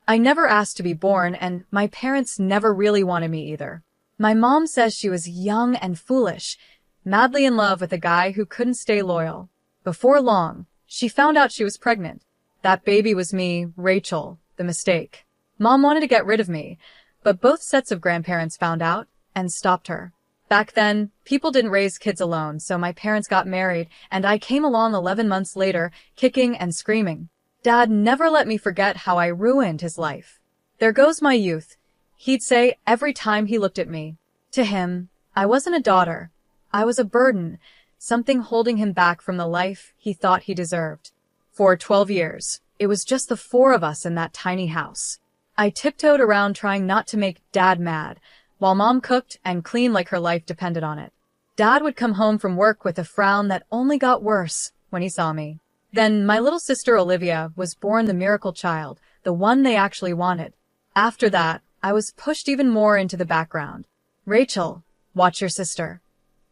I never asked to be born, and my parents never really wanted me either. My mom says she was young and foolish, madly in love with a guy who couldn't stay loyal. Before long, she found out she was pregnant. That baby was me, Rachel, the mistake. Mom wanted to get rid of me, but both sets of grandparents found out and stopped her. Back then, people didn't raise kids alone, so my parents got married, and I came along 11 months later, kicking and screaming. Dad never let me forget how I ruined his life. There goes my youth, he'd say every time he looked at me. To him, I wasn't a daughter. I was a burden, something holding him back from the life he thought he deserved. For 12 years, it was just the four of us in that tiny house. I tiptoed around trying not to make Dad mad, while Mom cooked and cleaned like her life depended on it. Dad would come home from work with a frown that only got worse when he saw me. Then my little sister Olivia was born the miracle child, the one they actually wanted. After that, I was pushed even more into the background. Rachel, watch your sister.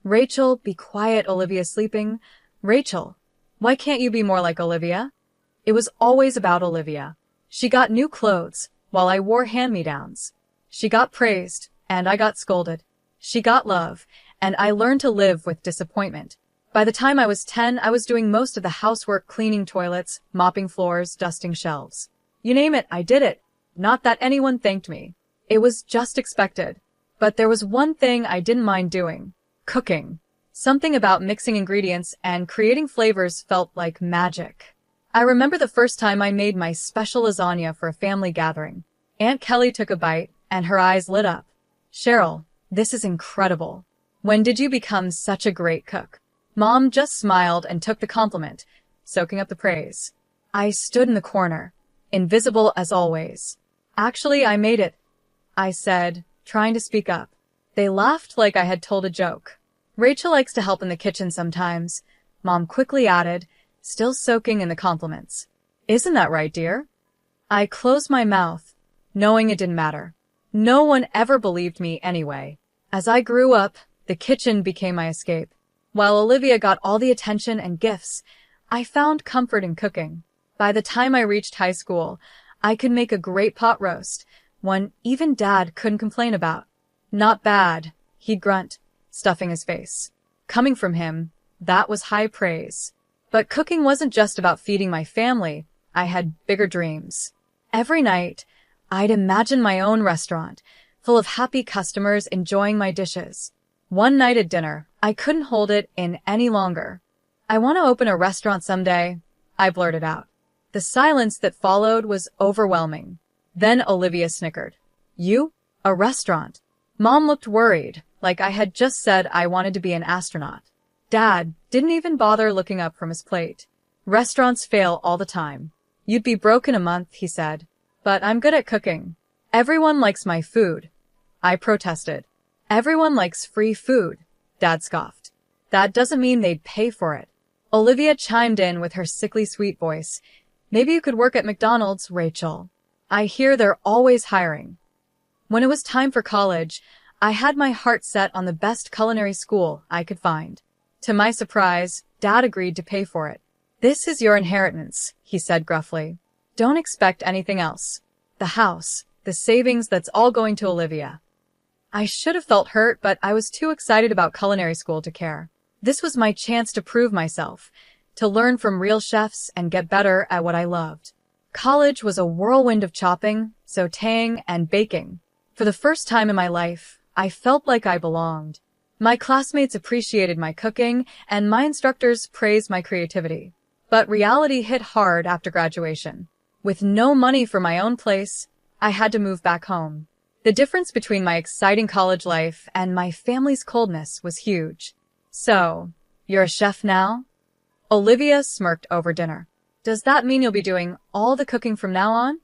Rachel, be quiet, Olivia's sleeping. Rachel, why can't you be more like Olivia? It was always about Olivia. She got new clothes, while I wore hand-me-downs. She got praised, and I got scolded. She got love, and I learned to live with disappointment. By the time I was 10, I was doing most of the housework, cleaning toilets, mopping floors, dusting shelves. You name it, I did it. Not that anyone thanked me. It was just expected. But there was one thing I didn't mind doing. Cooking. Something about mixing ingredients and creating flavors felt like magic. I remember the first time I made my special lasagna for a family gathering. Aunt Kelly took a bite, and her eyes lit up. Cheryl, this is incredible. When did you become such a great cook? Mom just smiled and took the compliment, soaking up the praise. I stood in the corner, invisible as always. Actually, I made it, I said, trying to speak up. They laughed like I had told a joke. Rachel likes to help in the kitchen sometimes, Mom quickly added, still soaking in the compliments. Isn't that right, dear? I closed my mouth, knowing it didn't matter. No one ever believed me anyway. As I grew up, the kitchen became my escape. While Olivia got all the attention and gifts, I found comfort in cooking. By the time I reached high school, I could make a great pot roast, one even Dad couldn't complain about. Not bad, he'd grunt, stuffing his face. Coming from him, that was high praise. But cooking wasn't just about feeding my family. I had bigger dreams. Every night, I'd imagine my own restaurant, full of happy customers enjoying my dishes. One night at dinner, I couldn't hold it in any longer. I want to open a restaurant someday, I blurted out. The silence that followed was overwhelming. Then Olivia snickered. You? A restaurant? Mom looked worried, like I had just said I wanted to be an astronaut. Dad didn't even bother looking up from his plate. Restaurants fail all the time. You'd be broke in a month, he said. But I'm good at cooking. Everyone likes my food. I protested. Everyone likes free food, Dad scoffed. That doesn't mean they'd pay for it. Olivia chimed in with her sickly sweet voice. Maybe you could work at McDonald's, Rachel. I hear they're always hiring. When it was time for college, I had my heart set on the best culinary school I could find. To my surprise, Dad agreed to pay for it. This is your inheritance, he said gruffly. Don't expect anything else. The house, the savings, that's all going to Olivia. I should have felt hurt, but I was too excited about culinary school to care. This was my chance to prove myself, to learn from real chefs and get better at what I loved. College was a whirlwind of chopping, sautéing, and baking. For the first time in my life, I felt like I belonged. My classmates appreciated my cooking, and my instructors praised my creativity. But reality hit hard after graduation. With no money for my own place, I had to move back home. The difference between my exciting college life and my family's coldness was huge. So, you're a chef now? Olivia smirked over dinner. Does that mean you'll be doing all the cooking from now on?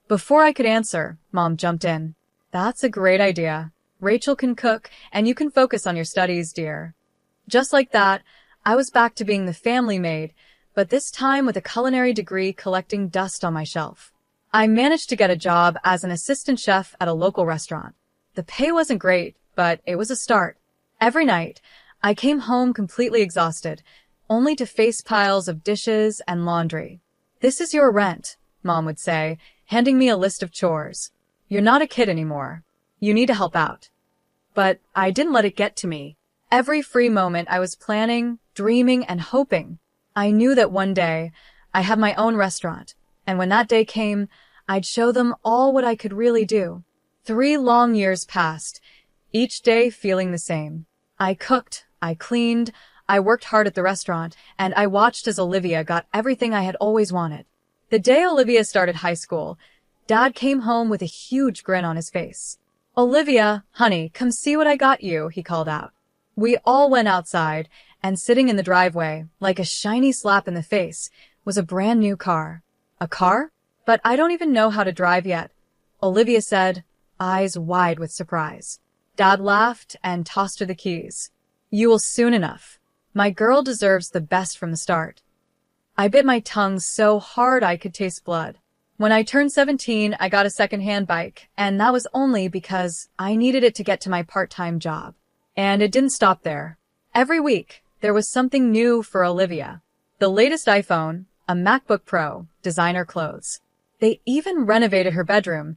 Before I could answer, Mom jumped in. That's a great idea. Rachel can cook, and you can focus on your studies, dear. Just like that, I was back to being the family maid, but this time with a culinary degree collecting dust on my shelf. I managed to get a job as an assistant chef at a local restaurant. The pay wasn't great, but it was a start. Every night, I came home completely exhausted, only to face piles of dishes and laundry. This is your rent, Mom would say, handing me a list of chores. You're not a kid anymore. You need to help out. But I didn't let it get to me. Every free moment I was planning, dreaming, and hoping. I knew that one day I had my own restaurant, and when that day came, I'd show them all what I could really do. 3 long years passed, each day feeling the same. I cooked, I cleaned, I worked hard at the restaurant, and I watched as Olivia got everything I had always wanted. The day Olivia started high school, Dad came home with a huge grin on his face. "Olivia, honey, come see what I got you," he called out. We all went outside, and sitting in the driveway, like a shiny slap in the face, was a brand new car. A car? But I don't even know how to drive yet, Olivia said, eyes wide with surprise. Dad laughed and tossed her the keys. "You will soon enough. My girl deserves the best from the start." I bit my tongue so hard I could taste blood. When I turned 17, I got a second-hand bike, and that was only because I needed it to get to my part-time job. And it didn't stop there. Every week, there was something new for Olivia. The latest iPhone, a MacBook Pro, designer clothes. They even renovated her bedroom,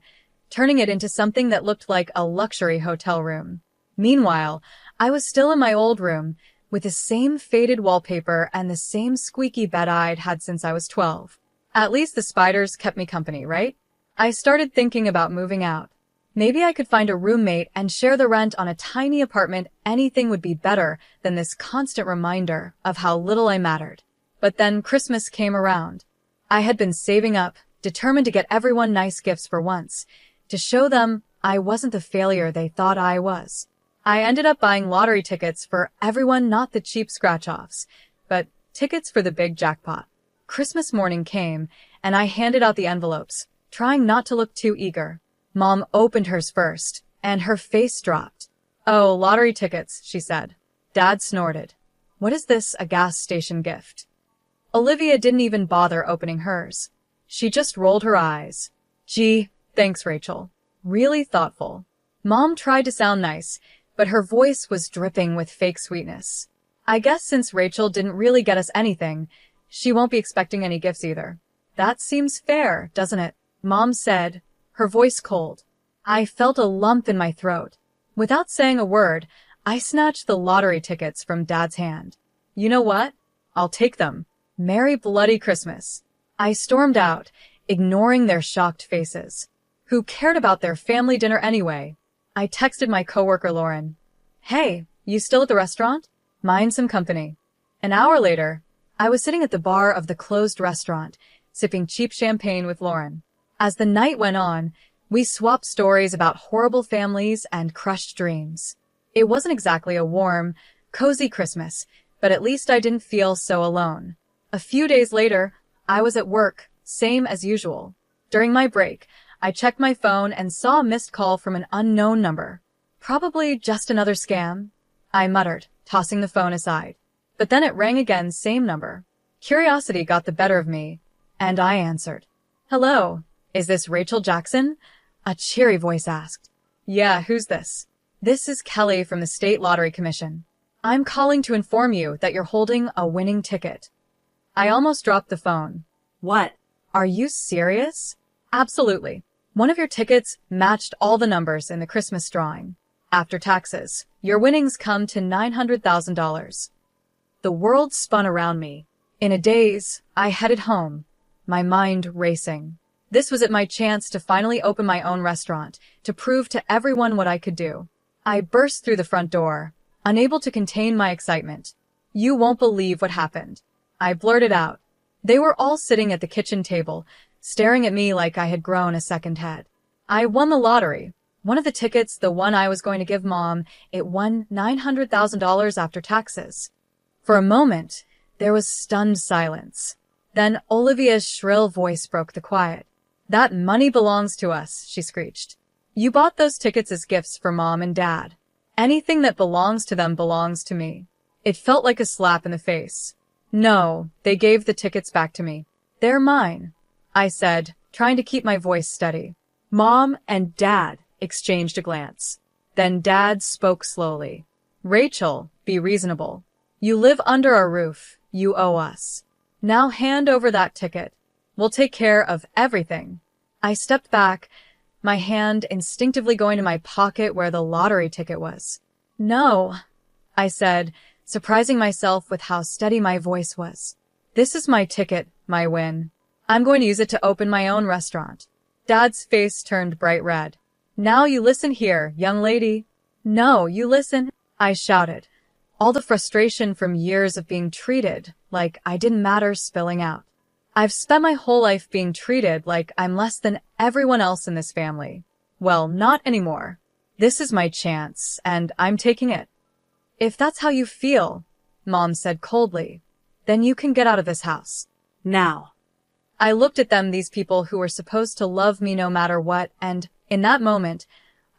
turning it into something that looked like a luxury hotel room. Meanwhile, I was still in my old room, with the same faded wallpaper and the same squeaky bed I'd had since I was 12. At least the spiders kept me company, right? I started thinking about moving out. Maybe I could find a roommate and share the rent on a tiny apartment. Anything would be better than this constant reminder of how little I mattered. But then Christmas came around. I had been saving up, determined to get everyone nice gifts for once, to show them I wasn't the failure they thought I was. I ended up buying lottery tickets for everyone, not the cheap scratch-offs, but tickets for the big jackpot. Christmas morning came, and I handed out the envelopes, trying not to look too eager. Mom opened hers first, and her face dropped. "Oh, lottery tickets," she said. Dad snorted. "What is this, a gas station gift?" Olivia didn't even bother opening hers. She just rolled her eyes. "Gee, thanks, Rachel. Really thoughtful." Mom tried to sound nice, but her voice was dripping with fake sweetness. "I guess since Rachel didn't really get us anything, she won't be expecting any gifts either." "That seems fair, doesn't it?" Mom said, her voice cold. I felt a lump in my throat. Without saying a word, I snatched the lottery tickets from Dad's hand. "You know what? I'll take them. Merry bloody Christmas." I stormed out, ignoring their shocked faces. Who cared about their family dinner anyway? I texted my coworker Lauren. "Hey, you still at the restaurant? Mind some company." An hour later, I was sitting at the bar of the closed restaurant, sipping cheap champagne with Lauren. As the night went on, we swapped stories about horrible families and crushed dreams. It wasn't exactly a warm, cozy Christmas, but at least I didn't feel so alone. A few days later, I was at work, same as usual. During my break, I checked my phone and saw a missed call from an unknown number. Probably just another scam, I muttered, tossing the phone aside. But then it rang again, same number. Curiosity got the better of me, and I answered. "Hello, is this Rachel Jackson?" A cheery voice asked. "Yeah, who's this?" "This is Kelly from the State Lottery Commission. I'm calling to inform you that you're holding a winning ticket." I almost dropped the phone. "What? Are you serious?" "Absolutely. One of your tickets matched all the numbers in the Christmas drawing. After taxes, your winnings come to $900,000. The world spun around me. In a daze, I headed home, my mind racing. This was it, my chance to finally open my own restaurant, to prove to everyone what I could do. I burst through the front door, unable to contain my excitement. "You won't believe what happened," I blurted out. They were all sitting at the kitchen table, staring at me like I had grown a second head. I won the lottery. One of the tickets, the one I was going to give Mom, it won $900,000 after taxes. For a moment, there was stunned silence. Then Olivia's shrill voice broke the quiet. "That money belongs to us," she screeched. "You bought those tickets as gifts for Mom and Dad. Anything that belongs to them belongs to me." It felt like a slap in the face. "No, they gave the tickets back to me. They're mine," I said, trying to keep my voice steady. Mom and Dad exchanged a glance. Then Dad spoke slowly. "Rachel, be reasonable. You live under our roof. You owe us. Now hand over that ticket. We'll take care of everything." I stepped back, my hand instinctively going to my pocket where the lottery ticket was. No, I said, surprising myself with how steady my voice was. This is my ticket, my win. I'm going to use it to open my own restaurant. Dad's face turned bright red. Now you listen here, young lady. No, you listen, I shouted, all the frustration from years of being treated like I didn't matter spilling out. I've spent my whole life being treated like I'm less than everyone else in this family. Well, not anymore. This is my chance, and I'm taking it. If that's how you feel, Mom said coldly, then you can get out of this house. Now. I looked at them, these people who were supposed to love me no matter what, and, in that moment,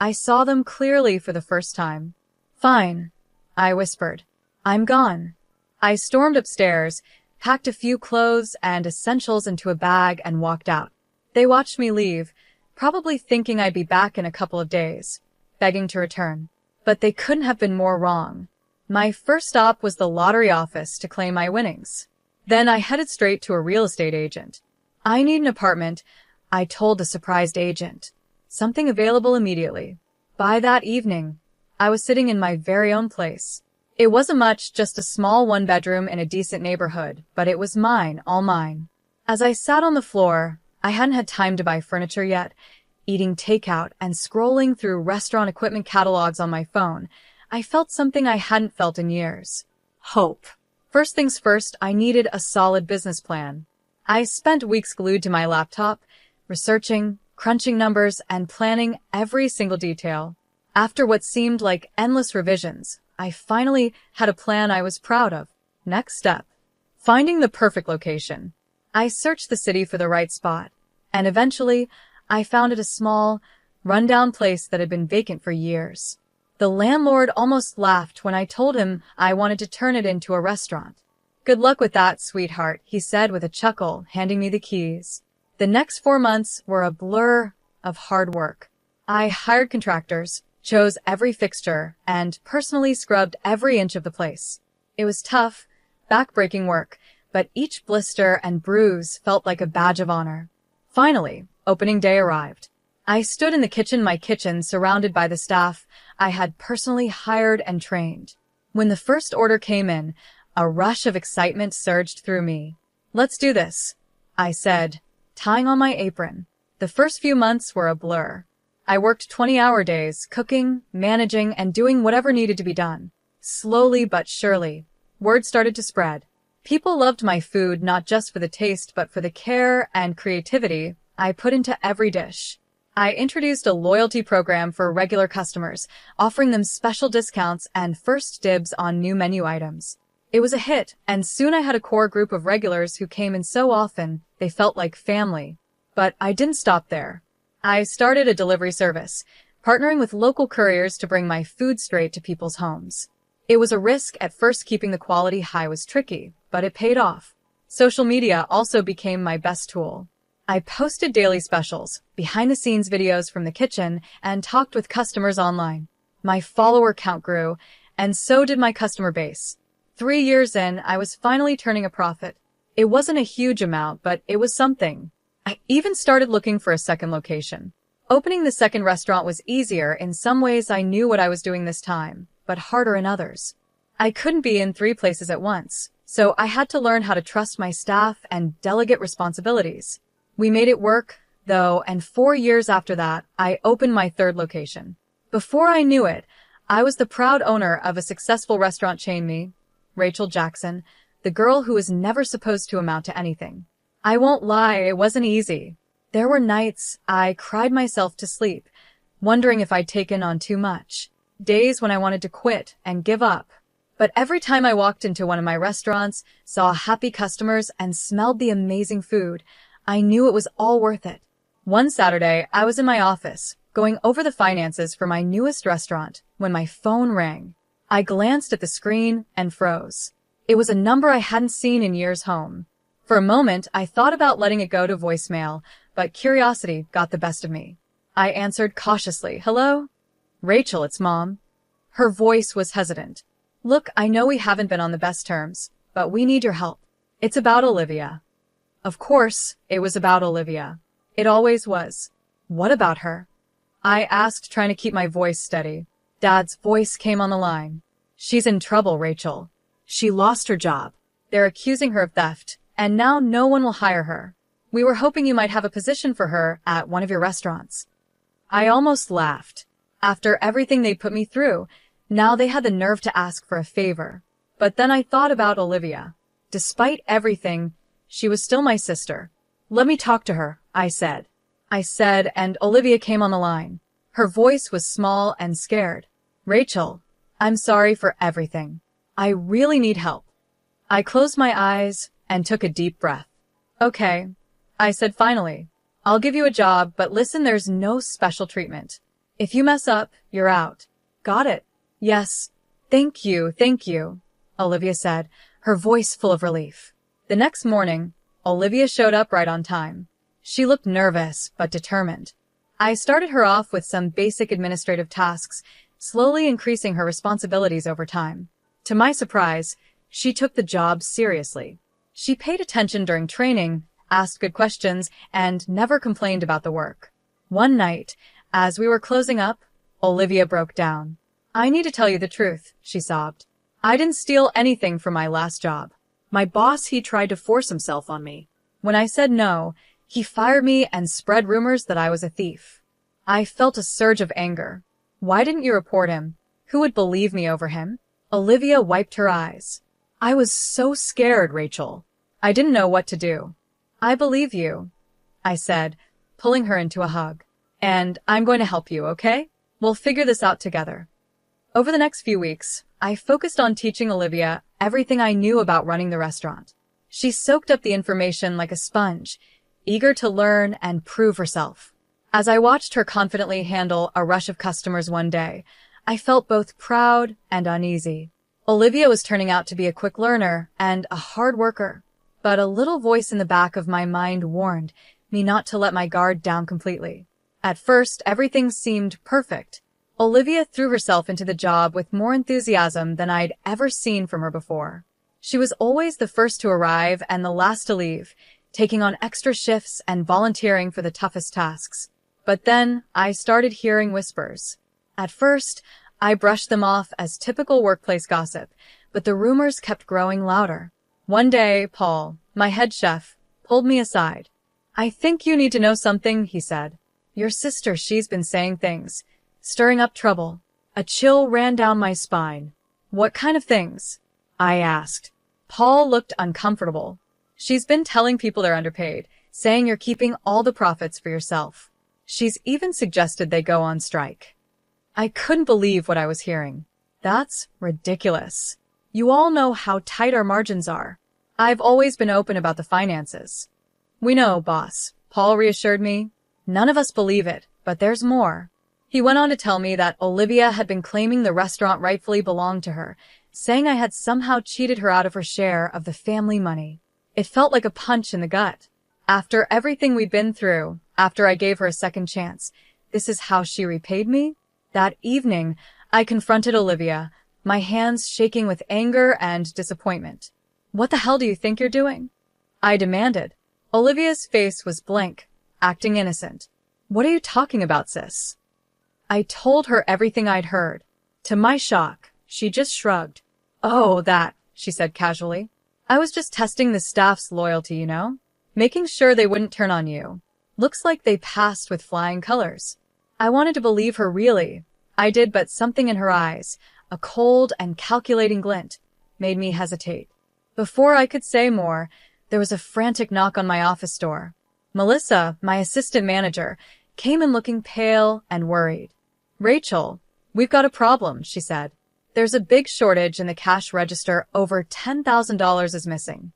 I saw them clearly for the first time. Fine, I whispered. I'm gone. I stormed upstairs, packed a few clothes and essentials into a bag, and walked out. They watched me leave, probably thinking I'd be back in a couple of days, begging to return. But they couldn't have been more wrong. My first stop was the lottery office to claim my winnings. Then I headed straight to a real estate agent. I need an apartment, I told the surprised agent. Something available immediately. By that evening, I was sitting in my very own place. It wasn't much, just a small one-bedroom in a decent neighborhood, but it was mine, all mine. As I sat on the floor, I hadn't had time to buy furniture yet, eating takeout and scrolling through restaurant equipment catalogs on my phone, I felt something I hadn't felt in years. Hope. First things first, I needed a solid business plan. I spent weeks glued to my laptop, researching, crunching numbers, and planning every single detail. After what seemed like endless revisions, I finally had a plan I was proud of. Next step. Finding the perfect location. I searched the city for the right spot, and eventually, I found it a small, run-down place that had been vacant for years. The landlord almost laughed when I told him I wanted to turn it into a restaurant. Good luck with that, sweetheart, he said with a chuckle, handing me the keys. The next 4 months were a blur of hard work. I hired contractors, chose every fixture, and personally scrubbed every inch of the place. It was tough, back-breaking work, but each blister and bruise felt like a badge of honor. Finally, opening day arrived. I stood in the kitchen, my kitchen, surrounded by the staff I had personally hired and trained. When the first order came in, a rush of excitement surged through me. Let's do this, I said, tying on my apron. The first few months were a blur. I worked 20-hour days, cooking, managing, and doing whatever needed to be done. Slowly but surely, word started to spread. People loved my food not just for the taste but for the care and creativity I put into every dish. I introduced a loyalty program for regular customers, offering them special discounts and first dibs on new menu items. It was a hit, and soon I had a core group of regulars who came in so often they felt like family. But I didn't stop there. I started a delivery service, partnering with local couriers to bring my food straight to people's homes. It was a risk at first. Keeping the quality high was tricky, but it paid off. Social media also became my best tool. I posted daily specials, behind-the-scenes videos from the kitchen, and talked with customers online. My follower count grew, and so did my customer base. 3 years in, I was finally turning a profit. It wasn't a huge amount, but it was something. I even started looking for a second location. Opening the second restaurant was easier. In some ways, I knew what I was doing this time, but harder in others. I couldn't be in 3 places at once, so I had to learn how to trust my staff and delegate responsibilities. We made it work, though, and 4 years after that, I opened my third location. Before I knew it, I was the proud owner of a successful restaurant chain. Me, Rachel Jackson, the girl who was never supposed to amount to anything. I won't lie, it wasn't easy. There were nights I cried myself to sleep, wondering if I'd taken on too much. Days when I wanted to quit and give up. But every time I walked into one of my restaurants, saw happy customers, and smelled the amazing food, I knew it was all worth it. One Saturday, I was in my office, going over the finances for my newest restaurant, when my phone rang. I glanced at the screen and froze. It was a number I hadn't seen in years. Home. For a moment, I thought about letting it go to voicemail, but curiosity got the best of me. I answered cautiously. Hello? Rachel, it's Mom. Her voice was hesitant. Look, I know we haven't been on the best terms, but we need your help. It's about Olivia. Of course, it was about Olivia. It always was. What about her? I asked, trying to keep my voice steady. Dad's voice came on the line. She's in trouble, Rachel. She lost her job. They're accusing her of theft, and now no one will hire her. We were hoping you might have a position for her at one of your restaurants. I almost laughed. After everything they put me through, now they had the nerve to ask for a favor. But then I thought about Olivia. Despite everything, she was still my sister. Let me talk to her, I said, and Olivia came on the line. Her voice was small and scared. Rachel, I'm sorry for everything. I really need help. I closed my eyes and took a deep breath. Okay, I said finally. I'll give you a job, but listen, there's no special treatment. If you mess up, you're out. Got it? Yes. Thank you, Olivia said, her voice full of relief. The next morning, Olivia showed up right on time. She looked nervous, but determined. I started her off with some basic administrative tasks, slowly increasing her responsibilities over time. To my surprise, she took the job seriously. She paid attention during training, asked good questions, and never complained about the work. One night, as we were closing up, Olivia broke down. I need to tell you the truth, she sobbed. I didn't steal anything from my last job. My boss, he tried to force himself on me. When I said no, he fired me and spread rumors that I was a thief. I felt a surge of anger. Why didn't you report him? Who would believe me over him? Olivia wiped her eyes. I was so scared, Rachel. I didn't know what to do. I believe you, I said, pulling her into a hug. And I'm going to help you, okay? We'll figure this out together. Over the next few weeks, I focused on teaching Olivia everything I knew about running the restaurant. She soaked up the information like a sponge, eager to learn and prove herself. As I watched her confidently handle a rush of customers one day, I felt both proud and uneasy. Olivia was turning out to be a quick learner and a hard worker, but a little voice in the back of my mind warned me not to let my guard down completely. At first, everything seemed perfect. Olivia threw herself into the job with more enthusiasm than I'd ever seen from her before. She was always the first to arrive and the last to leave, taking on extra shifts and volunteering for the toughest tasks. But then I started hearing whispers. At first, I brushed them off as typical workplace gossip, but the rumors kept growing louder. One day, Paul, my head chef, pulled me aside. I think you need to know something, he said. Your sister, she's been saying things, stirring up trouble. A chill ran down my spine. What kind of things? I asked. Paul looked uncomfortable. She's been telling people they're underpaid, saying you're keeping all the profits for yourself. She's even suggested they go on strike. I couldn't believe what I was hearing. That's ridiculous. You all know how tight our margins are. I've always been open about the finances. We know, boss, Paul reassured me. None of us believe it, but there's more. He went on to tell me that Olivia had been claiming the restaurant rightfully belonged to her, saying I had somehow cheated her out of her share of the family money. It felt like a punch in the gut. After everything we'd been through, after I gave her a second chance, this is how she repaid me? That evening, I confronted Olivia, my hands shaking with anger and disappointment. What the hell do you think you're doing? I demanded. Olivia's face was blank, acting innocent. What are you talking about, sis? I told her everything I'd heard. To my shock, she just shrugged. Oh, that, she said casually. I was just testing the staff's loyalty, you know? Making sure they wouldn't turn on you. Looks like they passed with flying colors. I wanted to believe her really. I did, but something in her eyes, a cold and calculating glint, made me hesitate. Before I could say more, there was a frantic knock on my office door. Melissa, my assistant manager, came in looking pale and worried. Rachel, we've got a problem, she said. There's a big shortage in the cash register. Over $10,000 is missing.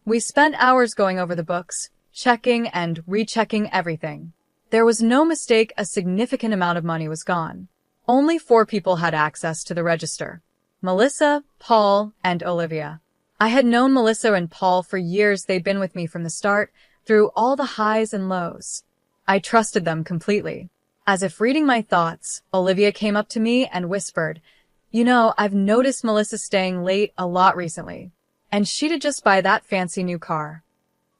We spent hours going over the books, checking and rechecking everything. There was no mistake, a significant amount of money was gone. Only 4 people had access to the register. Melissa, Paul, and Olivia. I had known Melissa and Paul for years. They'd been with me from the start, through all the highs and lows. I trusted them completely. As if reading my thoughts, Olivia came up to me and whispered, You know, I've noticed Melissa staying late a lot recently. And she did just buy that fancy new car.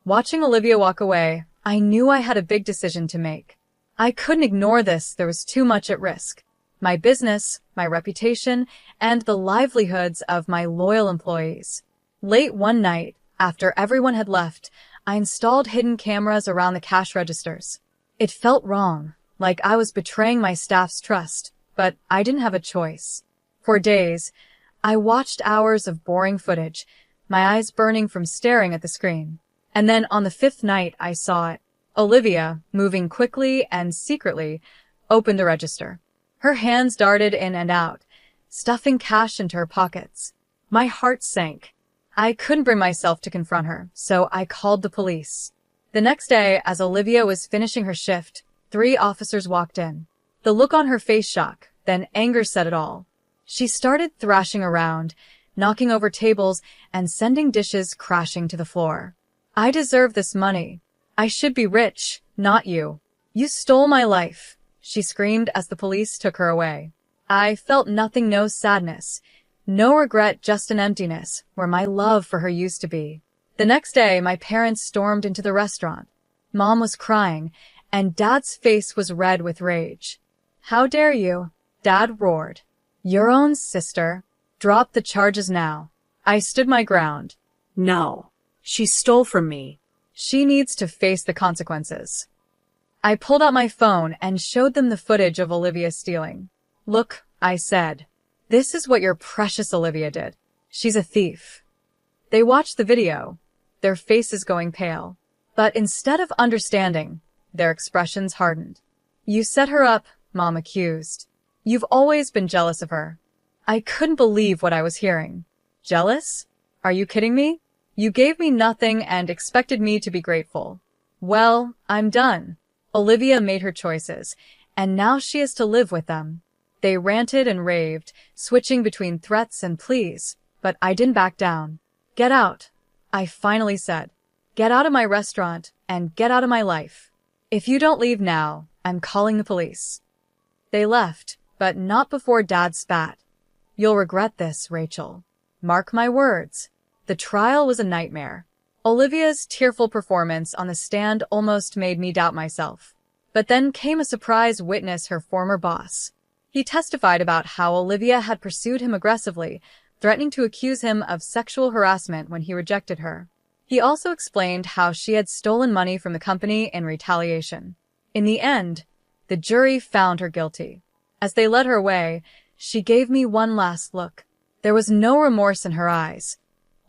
Watching Olivia walk away, I knew I had a big decision to make. I couldn't ignore this, there was too much at risk. My business, my reputation, and the livelihoods of my loyal employees. Late one night, after everyone had left, I installed hidden cameras around the cash registers. It felt wrong, like I was betraying my staff's trust, but I didn't have a choice. For days, I watched hours of boring footage, my eyes burning from staring at the screen. And then on the fifth night, I saw it. Olivia, moving quickly and secretly, opened a register. Her hands darted in and out, stuffing cash into her pockets. My heart sank. I couldn't bring myself to confront her, so I called the police. The next day, as Olivia was finishing her shift, 3 officers walked in. The look on her face shock, then anger said it all. She started thrashing around, knocking over tables and sending dishes crashing to the floor. I deserve this money. I should be rich, not you. You stole my life, she screamed as the police took her away. I felt nothing, no sadness, no regret, just an emptiness where my love for her used to be. The next day, my parents stormed into the restaurant. Mom was crying, and Dad's face was red with rage. How dare you? Dad roared. Your own sister. Drop the charges now. I stood my ground. No. She stole from me. She needs to face the consequences. I pulled out my phone and showed them the footage of Olivia stealing. Look, I said. This is what your precious Olivia did. She's a thief. They watched the video, their faces going pale. But instead of understanding, their expressions hardened. You set her up, Mom accused. You've always been jealous of her. I couldn't believe what I was hearing. Jealous? Are you kidding me? You gave me nothing and expected me to be grateful. Well, I'm done. Olivia made her choices, and now she has to live with them. They ranted and raved, switching between threats and pleas, but I didn't back down. Get out, I finally said. Get out of my restaurant and get out of my life. If you don't leave now, I'm calling the police. They left, but not before Dad spat. You'll regret this, Rachel. Mark my words. The trial was a nightmare. Olivia's tearful performance on the stand almost made me doubt myself. But then came a surprise witness, her former boss. He testified about how Olivia had pursued him aggressively, threatening to accuse him of sexual harassment when he rejected her. He also explained how she had stolen money from the company in retaliation. In the end, the jury found her guilty. As they led her away, she gave me one last look. There was no remorse in her eyes,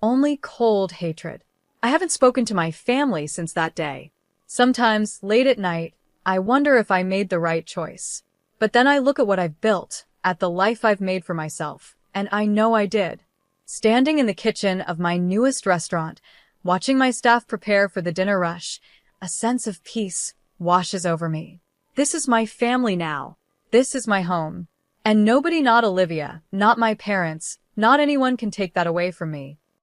only cold hatred. I haven't spoken to my family since that day. Sometimes, late at night, I wonder if I made the right choice. But then I look at what I've built, at the life I've made for myself, and I know I did. Standing in the kitchen of my newest restaurant, watching my staff prepare for the dinner rush, a sense of peace washes over me. This is my family now. This is my home. And nobody, not Olivia, not my parents, not anyone can take that away from me.